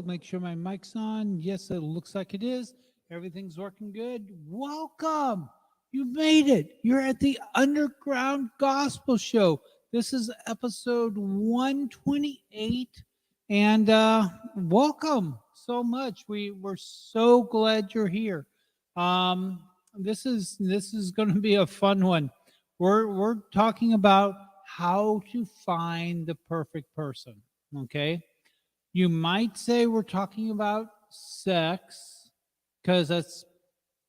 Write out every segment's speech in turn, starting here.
Make sure my mic's on. Yes, it looks like it is. Everything's working good. Welcome. You made it. You're at the Underground Gospel Show. This is episode 128. And welcome so much. We're so glad you're here. Um, this is going to be a fun one. We're talking about how to find the perfect person. Okay, you might say we're talking about sex because that's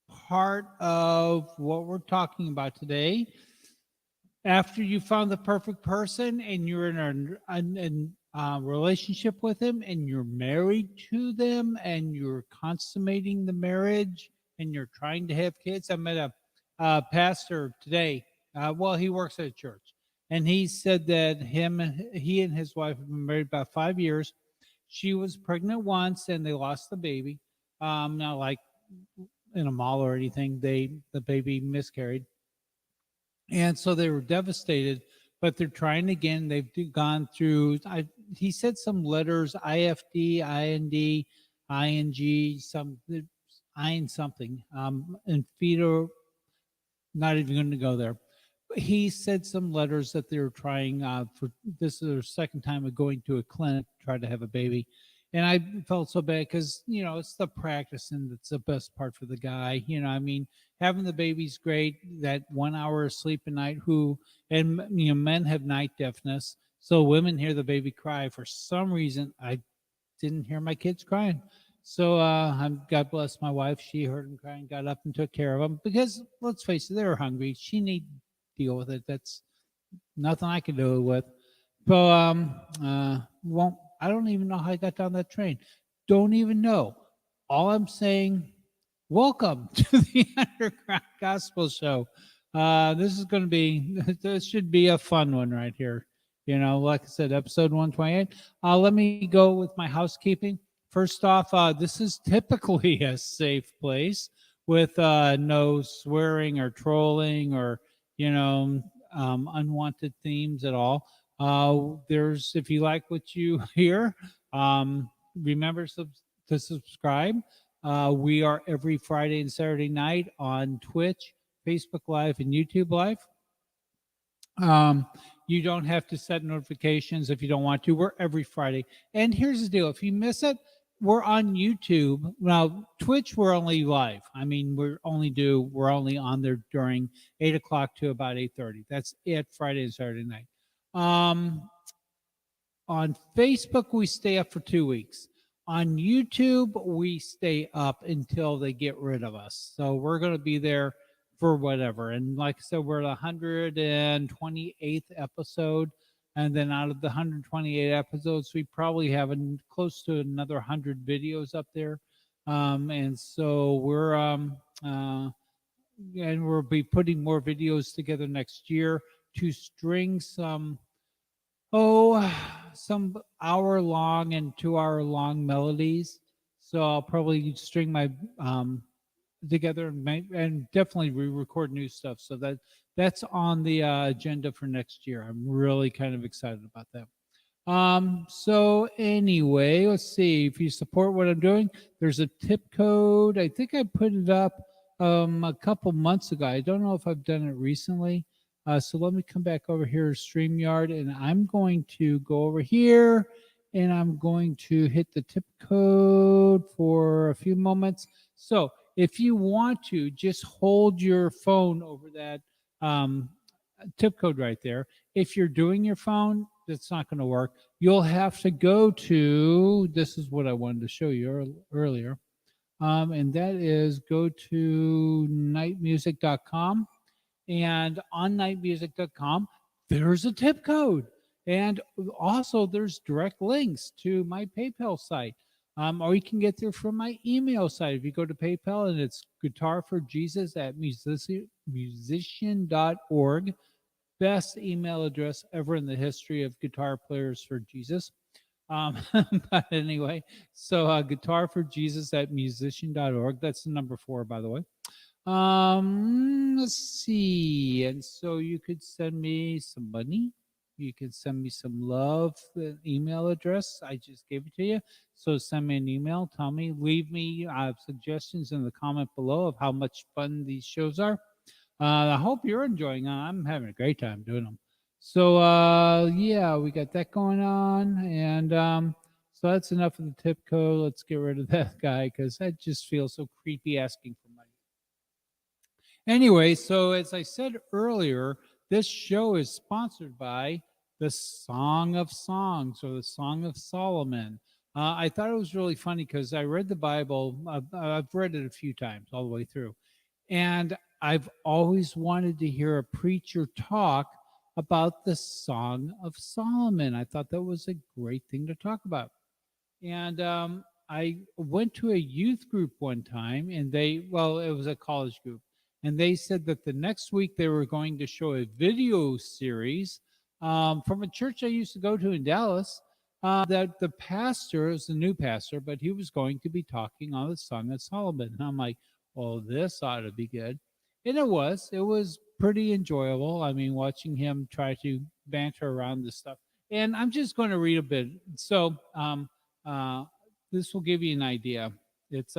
part of what we're talking about today. After you found the perfect person and you're in a relationship with them and you're married to them and you're consummating the marriage and you're trying to have kids. I met a pastor today. Well, he works at a church, and he said that he and his wife have been married about 5 years. She was pregnant once, and they lost the baby. Not like in a mall or anything. The baby miscarried, and so they were devastated. But they're trying again. Gone through. He said some letters: IFD, IND, ING, some IN something, and fetal. Not even going to go there. He said some letters that they were trying for. This is their second time of going to a clinic to try to have a baby, and I felt so bad because it's the practicing that's the best part for the guy. I mean, having the baby's great. That 1 hour of sleep a night. Men have night deafness, so women hear the baby cry. For some reason, I didn't hear my kids crying. So God bless my wife. She heard them crying, got up and took care of them because let's face it, they were hungry. She need to deal with it. That's nothing I can do with. So won't I don't even know how I got down that train. Don't even know. All I'm saying, welcome to the Underground Gospel Show. This is going to be this should be a fun one right here. Like I said, episode 128. Let me go with my housekeeping. First off, this is typically a safe place with no swearing or trolling or unwanted themes at all. If you like what you hear, remember to subscribe. We are every Friday and Saturday night on Twitch, Facebook Live, and YouTube Live. You don't have to set notifications if you don't want to. We're every Friday. And here's the deal. If you miss it, we're on YouTube. Now, Twitch, we're only live. I mean, we're only on there during 8 o'clock to about 8:30. That's it, Friday and Saturday night. On Facebook, we stay up for 2 weeks. On YouTube, we stay up until they get rid of us. So we're going to be there for whatever. And like I said, we're at 128th episode. And then out of the 128 episodes, we probably have close to another 100 videos up there. And so and we'll be putting more videos together next year to string some hour-long and 2-hour-long melodies. So I'll probably string my together and definitely re-record new stuff. So that's on the agenda for next year. I'm really kind of excited about that. So anyway, let's see. If you support what I'm doing, there's a tip code. I think I put it up a couple months ago. I don't know if I've done it recently. So let me come back over here to StreamYard, and I'm going to go over here, and I'm going to hit the tip code for a few moments. So if you want to, just hold your phone over that tip code right there. If you're doing your phone, that's not going to work. You'll have to go to, this is what I wanted to show you earlier, and that is go to nightmusic.com. And on nightmusic.com, there's a tip code. And also, there's direct links to my PayPal site. Or you can get there from my email site. If you go to PayPal, and it's guitarforjesus@musician.org. Best email address ever in the history of Guitar Players for Jesus. But anyway, so guitarforjesus@musician.org. That's the number 4, by the way. Let's see. And so you could send me some money You can send me some love. The email address, I just gave it to you. So send me an email. Tell me, leave me suggestions in the comment below of how much fun these shows are. I hope you're enjoying them. I'm having a great time doing them. So, yeah, we got that going on. And so that's enough of the tip code. Let's get rid of that guy because that just feels so creepy asking for money. Anyway, so as I said earlier, this show is sponsored by the Song of Songs or the Song of Solomon. I thought it was really funny because I read the Bible. I've read it a few times all the way through. And I've always wanted to hear a preacher talk about the Song of Solomon. I thought that was a great thing to talk about. And I went to a youth group one time, and it was a college group. And they said that the next week they were going to show a video series from a church I used to go to in Dallas. That the pastor is the new pastor, but he was going to be talking on the Song of Solomon. And I'm like, well, this ought to be good. And it was. It was pretty enjoyable. I mean, watching him try to banter around this stuff. And I'm just going to read a bit. So this will give you an idea. It's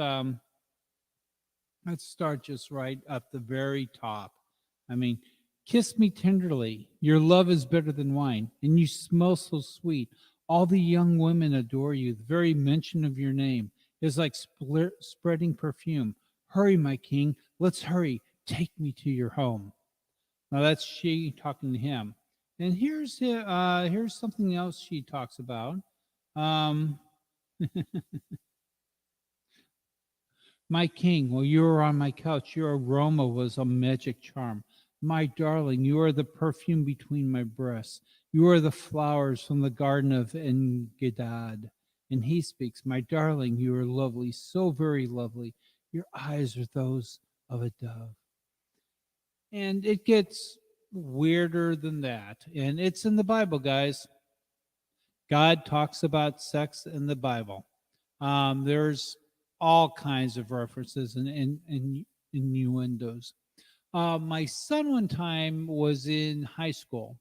let's start just right up the very top. I mean, kiss me tenderly. Your love is better than wine, and you smell so sweet. All the young women adore you. The very mention of your name is like spreading perfume. Hurry, my king. Let's hurry. Take me to your home. Now that's she talking to him. And here's something else she talks about. My king, while you were on my couch, your aroma was a magic charm. My darling, you are the perfume between my breasts. You are the flowers from the garden of Engedad. And he speaks, my darling, you are lovely, so very lovely. Your eyes are those of a dove. And it gets weirder than that. And it's in the Bible, guys. God talks about sex in the Bible. There's all kinds of references and innuendos. My son one time was in high school,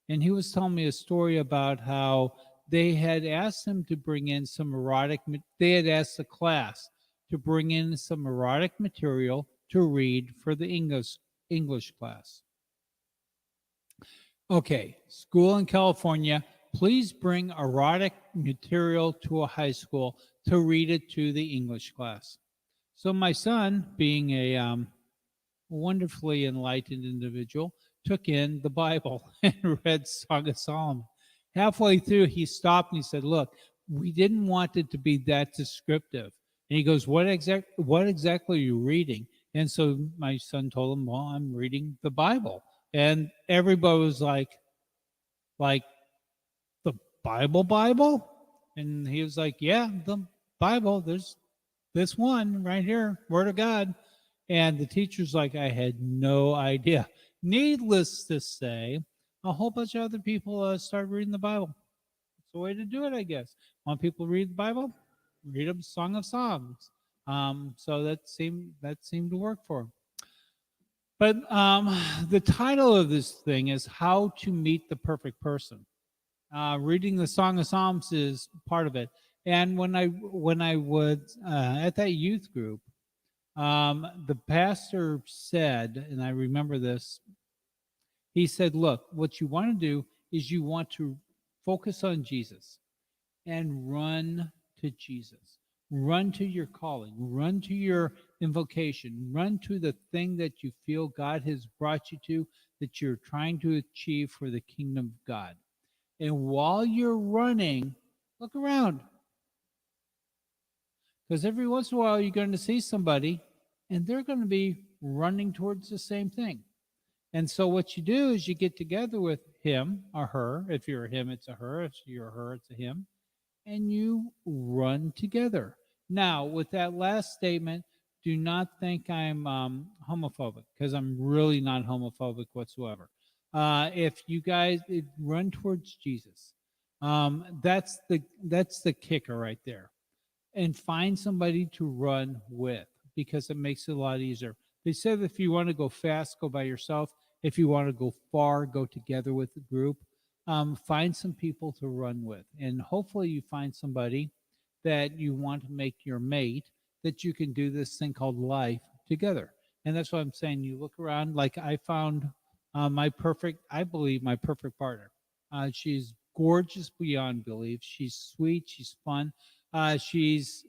and he was telling me a story about how they had asked him to bring in some erotic. They had asked the class to bring in some erotic material to read for the English class. Okay, school in California, please bring erotic material to a high school to read it to the English class. So my son, being a wonderfully enlightened individual, took in the Bible and read Song of Solomon. Halfway through, he stopped and he said, look, we didn't want it to be that descriptive. And he goes, what exactly are you reading? And so my son told him, well, I'm reading the Bible. And everybody was like the Bible? And he was like, yeah, the Bible. There's this one right here, Word of God. And the teacher's like, I had no idea. Needless to say, a whole bunch of other people started reading the Bible. It's the way to do it, I guess. Want people to read the Bible? Read a Song of Songs. So that seemed to work for him. But the title of this thing is How to Meet the Perfect Person. Reading the Song of Psalms is part of it. And when I was at that youth group, the pastor said, and I remember this, he said, look, what you want to do is you want to focus on Jesus and run to Jesus. Run to your calling. Run to your invocation. Run to the thing that you feel God has brought you to, that you're trying to achieve for the kingdom of God. And while you're running, look around. Because every once in a while, you're going to see somebody, and they're going to be running towards the same thing. And so what you do is you get together with him or her. If you're a him, it's a her. If you're a her, it's a him. And you run together. Now, with that last statement, do not think I'm homophobic, because I'm really not homophobic whatsoever. If you guys run towards Jesus, that's the kicker right there. And find somebody to run with, because it makes it a lot easier. They said if you want to go fast, go by yourself. If you want to go far, go together with the group. find some people to run with, and hopefully you find somebody that you want to make your mate, that you can do this thing called life together. And that's what I'm saying. You look around, like I found I believe my perfect partner. She's gorgeous beyond belief. She's sweet. She's fun. She's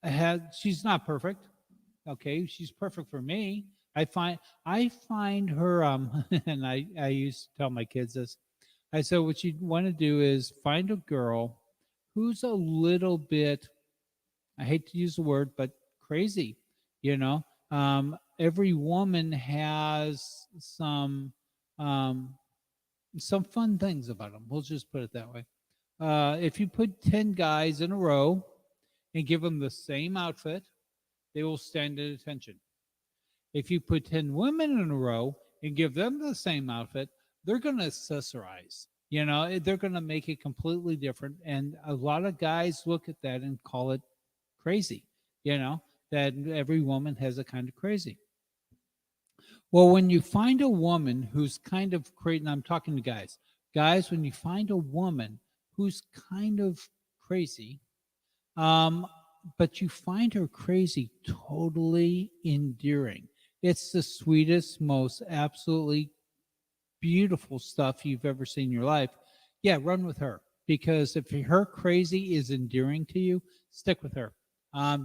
not perfect. Okay, she's perfect for me. I find her and I used to tell my kids this. I said what you want to do is find a girl who's a little bit, I hate to use the word, but crazy. You know, every woman has um, some fun things about them. We'll just put it that way. If you put 10 guys in a row and give them the same outfit, they will stand at attention. If you put 10 women in a row and give them the same outfit, they're going to accessorize. They're going to make it completely different. And a lot of guys look at that and call it crazy, you know, that every woman has a kind of crazy. Well, when you find a woman who's kind of crazy, and I'm talking to guys, when you find a woman who's kind of crazy, um, but you find her crazy totally endearing. It's the sweetest, most absolutely beautiful stuff you've ever seen in your life. Yeah, run with her, because if her crazy is endearing to you, stick with her,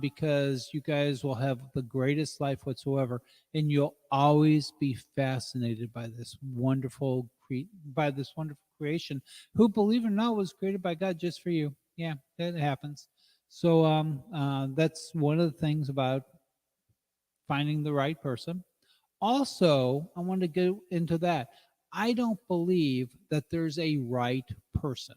because you guys will have the greatest life whatsoever, and you'll always be fascinated by this wonderful creation, who, believe it or not, was created by God just for you. Yeah, that happens. So that's one of the things about finding the right person. Also, I want to go into that. I don't believe that there's a right person.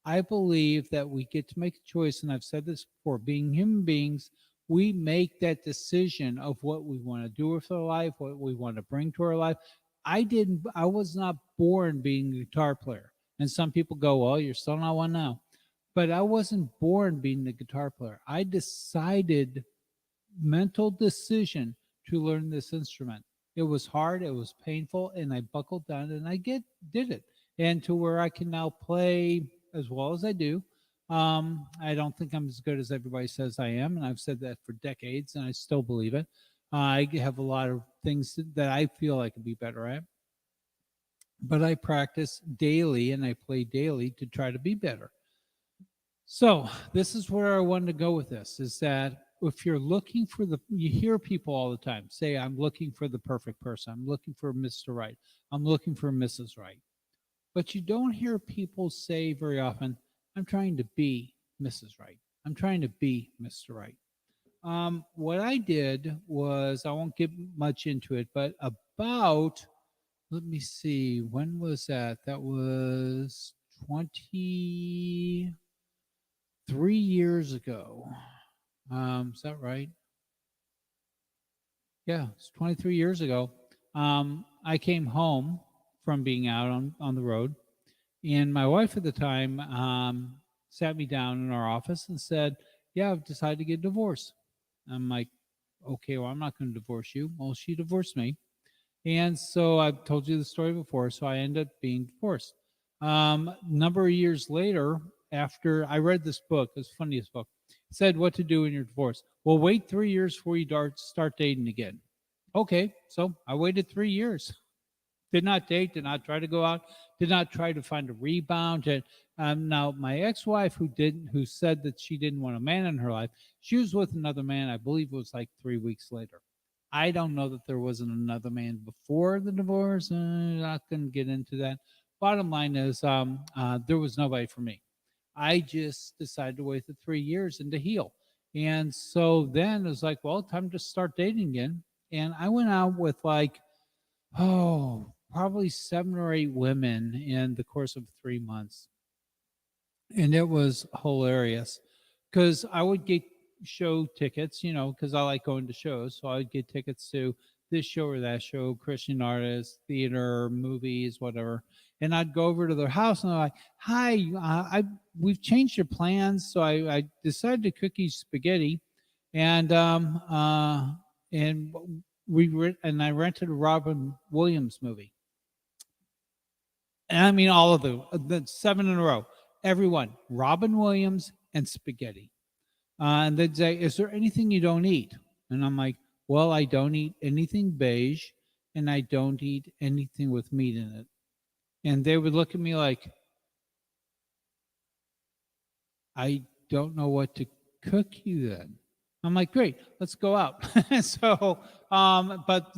I believe that we get to make a choice, and I've said this before, being human beings, we make that decision of what we want to do with our life, what we want to bring to our life. I was not born being a guitar player. And some people go, well, you're still not one now. But I wasn't born being the guitar player. I decided, mental decision, to learn this instrument. It was hard, it was painful, and I buckled down and did it. And to where I can now play as well as I do. I don't think I'm as good as everybody says I am, and I've said that for decades, and I still believe it. I have a lot of things that I feel I could be better at, but I practice daily and I play daily to try to be better. So this is where I wanted to go with this, is that if you're looking for you hear people all the time say, I'm looking for the perfect person. I'm looking for Mr. Right. I'm looking for Mrs. Right. But you don't hear people say very often, I'm trying to be Mrs. Right. I'm trying to be Mr. Right. What I did was, I won't get much into it, but let me see, when was that? That was 23 years ago. Is that right? Yeah, it's 23 years ago. I came home from being out on the road, and my wife at the time sat me down in our office and said, yeah, I've decided to get divorced. I'm like, okay, well, I'm not going to divorce you. Well, she divorced me. And so I've told you the story before. So I ended up being divorced. Number of years later, after I read this book, it's the funniest book, it said what to do when you're divorced. Well, wait 3 years before you start dating again. Okay, so I waited 3 years. Did not date, did not try to go out, did not try to find a rebound. Now, my ex-wife, who said that she didn't want a man in her life, she was with another man. I believe it was like 3 weeks later. I don't know that there wasn't another man before the divorce. I'm not going to get into that. Bottom line is, there was nobody for me. I just decided to wait the 3 years and to heal. And so then it was like, well, time to start dating again. And I went out with probably 7 or 8 women in the course of 3 months. And it was hilarious because I would get show tickets, because I like going to shows. So I would get tickets to this show or that show, Christian artists, theater, movies, whatever. And I'd go over to their house and they're like, hi, we've changed your plans. So I decided to cook you spaghetti. And, and and I rented a Robin Williams movie. And I mean all of the 7 in a row, everyone, Robin Williams and spaghetti. And they'd say, "Is there anything you don't eat?" And I'm like, "Well, I don't eat anything beige, and I don't eat anything with meat in it." And they would look at me like, "I don't know what to cook you then." I'm like, "Great, let's go out." So, but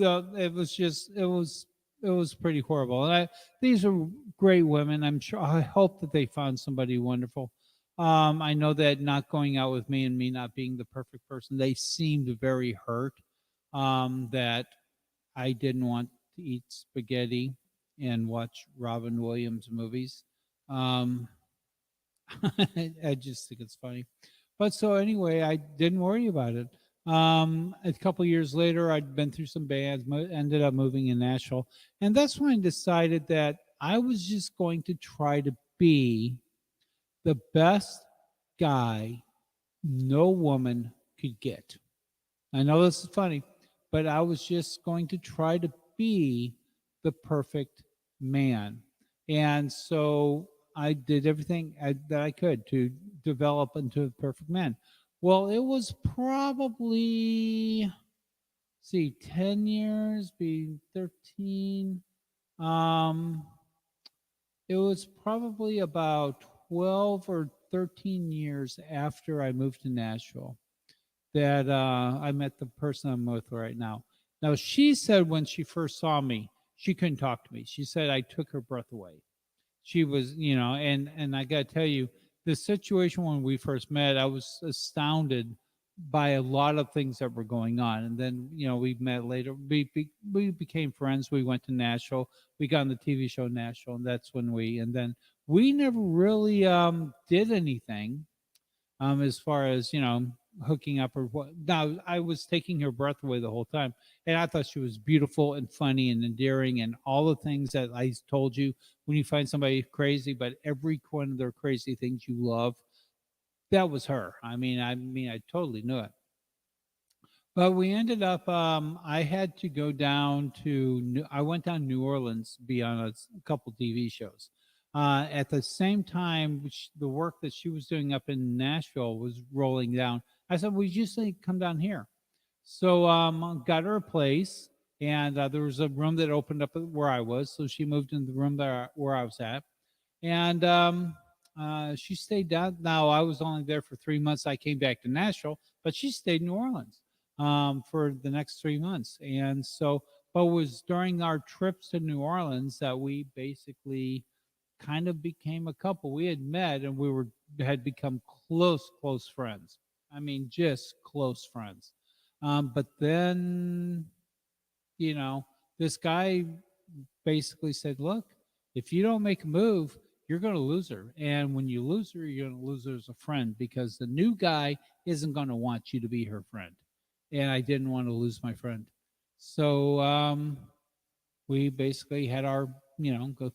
it was pretty horrible. And these are great women. I'm sure. I hope that they found somebody wonderful. I know that not going out with me and me not being the perfect person, they seemed very hurt. That I didn't want to eat spaghetti and watch Robin Williams movies. Um, I just think it's funny. But so anyway, I didn't worry about it. A couple years later, I'd been through some bands, ended up moving in Nashville, and that's when I decided that I was just going to try to be the best guy no woman could get. I know this is funny, but I was just going to try to be the perfect man. And so I did everything that I could to develop into the perfect man. Well, it was probably, see, 10 years, be 13. Um, it was probably about 12 or 13 years after I moved to Nashville that I met the person I'm with right now. Now, she said when she first saw me, she couldn't talk to me. She said I took her breath away. She was, and I got to tell you, the situation when we first met, I was astounded by a lot of things that were going on. And then, we met later. We became friends. We went to Nashville. We got on the TV show Nashville, and that's when and then we never really did anything as far as hooking up or what. Now I was taking her breath away the whole time, and I thought she was beautiful and funny and endearing and all the things that I told you when you find somebody crazy, but every one of their crazy things you love. That was her. I totally knew it. But we ended up. I had to go down to. I went down to New Orleans, be on a couple TV shows. At the same time, which the work that she was doing up in Nashville was rolling down. I said, "We just need to come down here." So got her a place, and there was a room that opened up where I was. So she moved into the room where I was at, and she stayed down. Now I was only there for 3 months. I came back to Nashville, but she stayed in New Orleans for the next 3 months. And so, but it was during our trips to New Orleans that we basically kind of became a couple. We had met and had become close friends. I mean, just close friends. But then, you know, this guy basically said, "Look, if you don't make a move, you're going to lose her. And when you lose her, you're going to lose her as a friend because the new guy isn't going to want you to be her friend." And I didn't want to lose my friend. So we basically had our,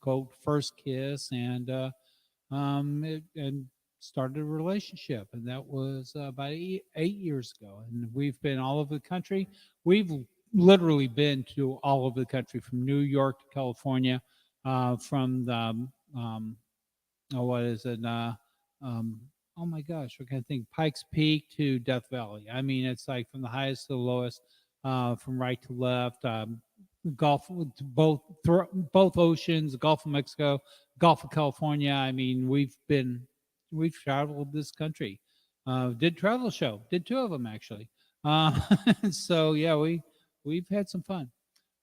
quote, first kiss and started a relationship. And that was about 8 years ago. And we've been all over the country. We've literally been to all over the country from New York to California, from the what is it? Um, oh my gosh, what kind of thing? Pikes Peak to Death Valley. I mean, it's like from the highest to the lowest, from right to left. Gulf to both oceans, Gulf of Mexico, Gulf of California. I mean, we've traveled this country. Did travel show, did two of them actually. Uh, so yeah, we've had some fun.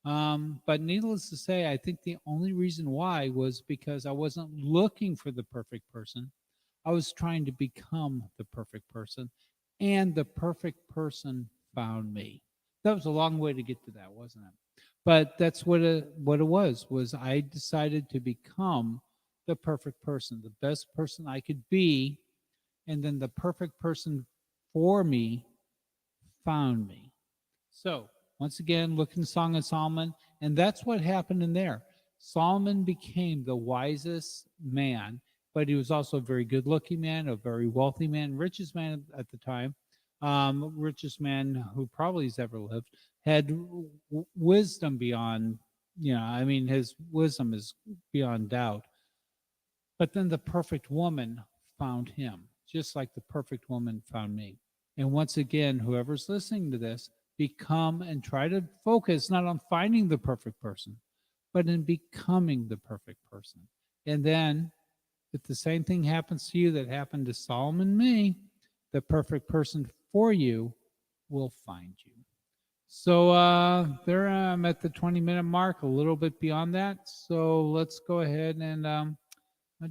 But needless to say, I think the only reason why was because I wasn't looking for the perfect person. I was trying to become the perfect person, and the perfect person found me. That was a long way to get to that, wasn't it? But that's what it was I decided to become the perfect person, the best person I could be, and then the perfect person for me found me. So, once again, look in Song of Solomon, and that's what happened in there. Solomon became the wisest man, but he was also a very good looking man, a very wealthy man, richest man at the time, richest man who probably has ever lived, had wisdom beyond I mean, his wisdom is beyond doubt. But then the perfect woman found him, just like the perfect woman found me. And once again, whoever's listening to this, become and try to focus not on finding the perfect person, but in becoming the perfect person. And then, if the same thing happens to you that happened to Solomon and me, the perfect person for you will find you. So there I'm at the 20-minute mark, a little bit beyond that. So let's go ahead and I'll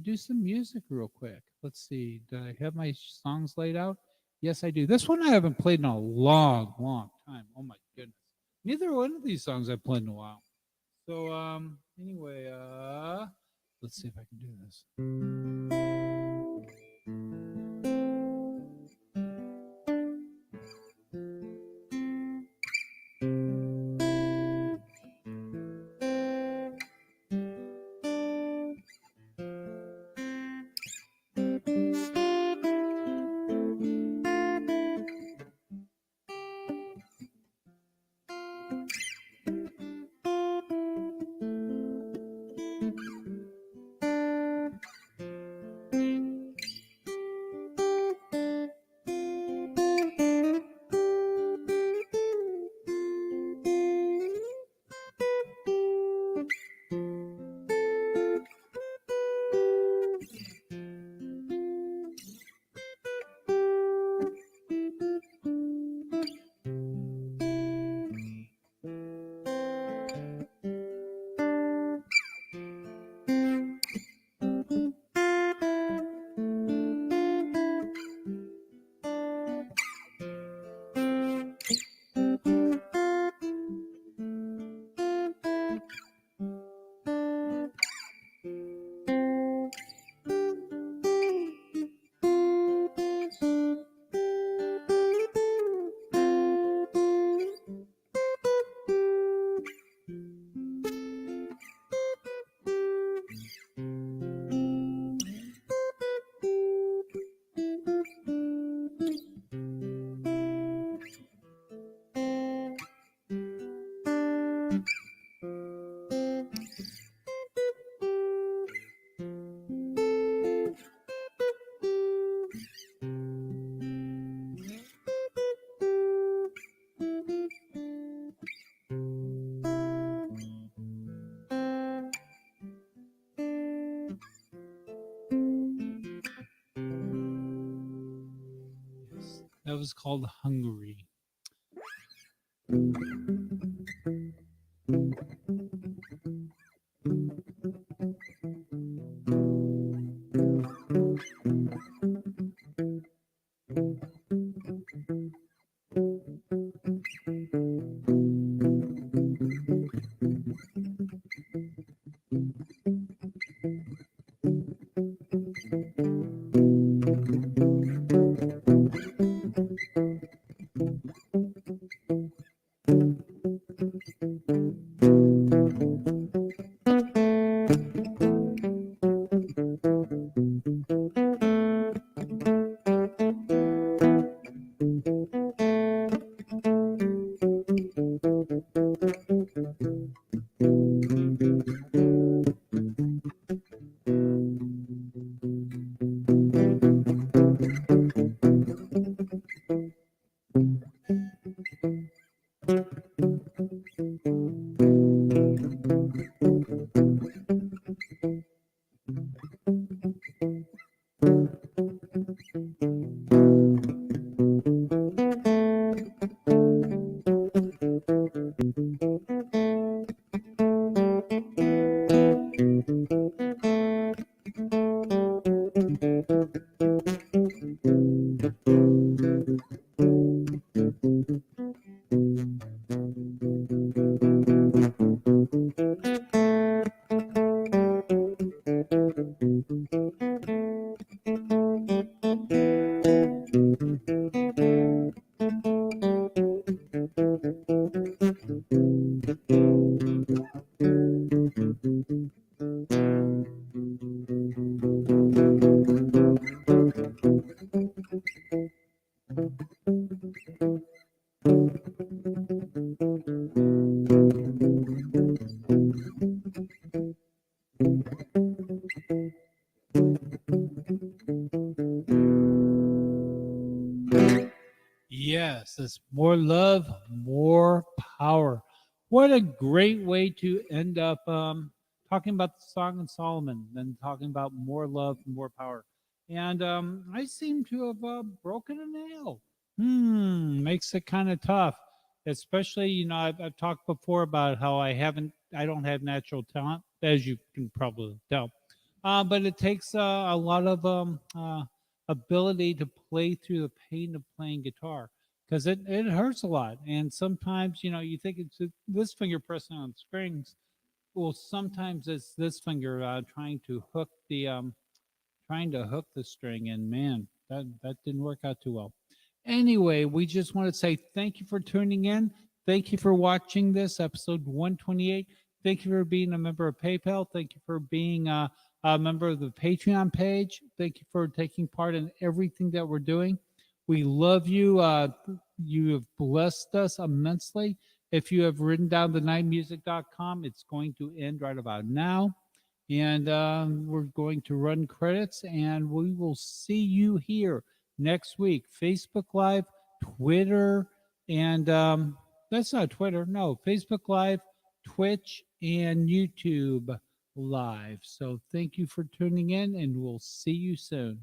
do some music real quick. Let's see. Do I have my songs laid out? Yes, I do. This one I haven't played in a long, long time. Oh my goodness. Neither one of these songs I've played in a while. So anyway, let's see if I can do this. That was called Hungry. Yes, it's more love, more power. What a great way to end up talking about the Song of Solomon, then talking about more love, more power. And I seem to have broken a nail. Makes it kind of tough, especially I've talked before about how I don't have natural talent, as you can probably tell. But it takes a lot of ability to play through the pain of playing guitar because it hurts a lot. And sometimes, you think it's this finger pressing on strings. Well, sometimes it's this finger trying to hook the string, and man, that didn't work out too well. Anyway, we just want to say thank you for tuning in. Thank you for watching this episode 128. Thank you for being a member of PayPal. Thank you for being a member of the Patreon page. Thank you for taking part in everything that we're doing. We love you. You have blessed us immensely. If you have written down the nightmusic.com, it's going to end right about now. And we're going to run credits, and we will see you here next week. Facebook Live, Twitter, and that's not Twitter. No, Facebook Live, Twitch, and YouTube Live. So thank you for tuning in, and we'll see you soon.